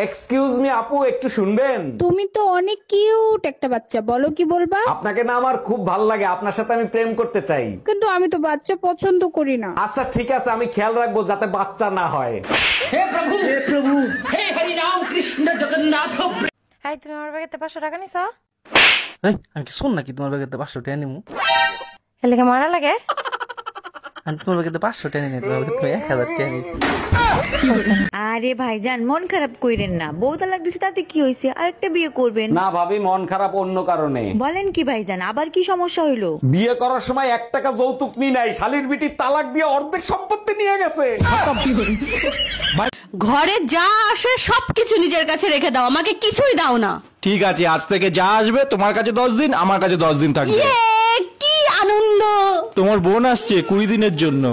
Excuse me আপু, একটু শুনবেন? তুমি তো অনেক কিউট একটা বাচ্চা, বলো কি বলবা? আপনাকে না আমার খুব ভালো লাগে, আপনার সাথে আমি প্রেম করতে চাই। কিন্তু আমি তো বাচ্চা পছন্দ করি না। আচ্ছা ঠিক আছে, আমি খেয়াল রাখবো যাতে বাচ্চা না হয়। হে প্রভু হে হরি রাম কৃষ্ণ জগন্নাথ। হাই, তুমি আমার ব্যাগেতে 500 টাকা নিছো? আমি কি শোন নাকি তোমার ব্যাগেতে 500 টাকা নিমু? এর লেগে মারা লাগে? আমি তোমার ব্যাগেতে 500 টাকা নিয়ে তোমার ব্যাগেতে 1000 টাকা নিয়েছি। আরে ভাইজান মন খারাপ কইরেন না, বউ তালাক দিছে তাতে কি হইছে, আরেকটা বিয়ে করবেন। না ভাবি, মন খারাপ অন্য কারণে। বলেন কি ভাইজান, আবার কি সমস্যা হইলো? বিয়ে করার সময় 1 টাকা যৌতুক নি নাই, শালির বিটি তালাক দিয়ে অর্ধেক সম্পত্তি নিয়ে গেছে। ঘরে যা আসে সবকিছু নিজের কাছে রেখে দাও, আমাকে কিছুই দাও না। ঠিক আছে, আজ থেকে যা আসবে তোমার কাছে 10 দিন, আমার কাছে 10 দিন থাকবে। কি আনন্দ! তোমার বোন আসছে 20 দিনের জন্য।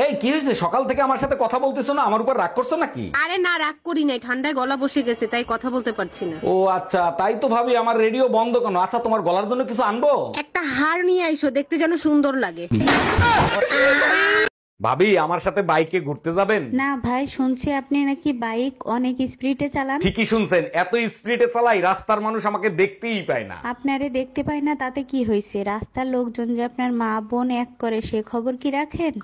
এই কি হয়েছে, সকাল থেকে আমার সাথে কথা বলতেছো না? আমার উপর রাগ করছো নাকি? আরে না, রাগ করি নাই, ঠান্ডায় গলা বসে গেছে তাই কথা বলতে পারছি না। ও আচ্ছা, তাই তো ভাবি আমার রেডিও বন্ধ কেন? আচ্ছা তোমার গলার জন্য কিছু আনবো? একটা হার নিয়ে আইসো, দেখতে যেন সুন্দর লাগে। ভাবি আমার সাথে বাইকে ঘুরতে যাবেন? না ভাই, শুনছি আপনি নাকি বাইক অনেক স্পিডে চালান। ঠিকই শুনছেন, এত স্পিডে চালাই রাস্তার মানুষ আমাকে দেখতেই পায় না। আপনারে দেখতে পাই না তাতে কি হয়েছে, রাস্তার লোকজন যে আপনার মা বোন এক করে সে খবর কি রাখেন?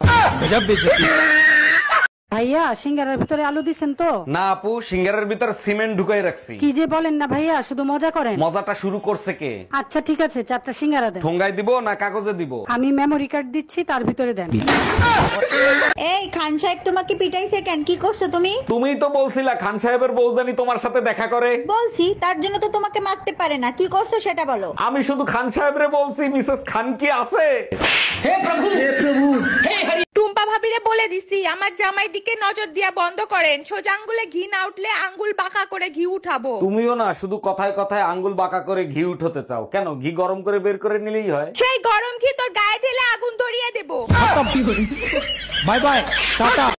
ভাইয়া সিঙ্গারার ভিতরে আলু দিছেন তো? না আপু, সিঙ্গারের ভিতর সিমেন্ট ঢুকাই রাখছি। কি যে বলেন না ভাইয়া, শুধু মজা করেন। মজাটা শুরু করছে কে? আচ্ছা ঠিক আছে, 4টা সিঙ্গারা দেন। ঠোঙ্গায় দিব না কাগজে দিব? আমি মেমোরি কার্ড দিচ্ছি, তার ভিতরে দেন। এই খান সাহেব তোমাকে পিটাইছে কেন, কি করছো তুমি? তুমিই তো বলছিলা খান সাহেবের বউজানি তোমার সাথে দেখা করে। বলছি, তার জন্য তো তোমাকে মারতে পারে না, কি করছো সেটা বলো। আমি শুধু খান সাহেবরে বলছি, মিসেস খান কি আছে? হে প্রভু হে হরি। টুম্পা ভাবিরে বলে দিছি আমার জামাই দিকে নজর দিয়া বন্ধ করেন, সোজা আঙ্গুলে ঘি না উঠলে আঙ্গুল বাঁকা করে ঘি উঠাবো। তুমিও না শুধু কথায় কথায় আঙ্গুল বাঁকা করে ঘি উঠাতে চাও কেন? ঘি গরম করে বের করে নিলেই হয়। সেই গরম ঘি তোর গায়ে ঢেলে আগুন ধরিয়ে দেবো। Bye bye, tata.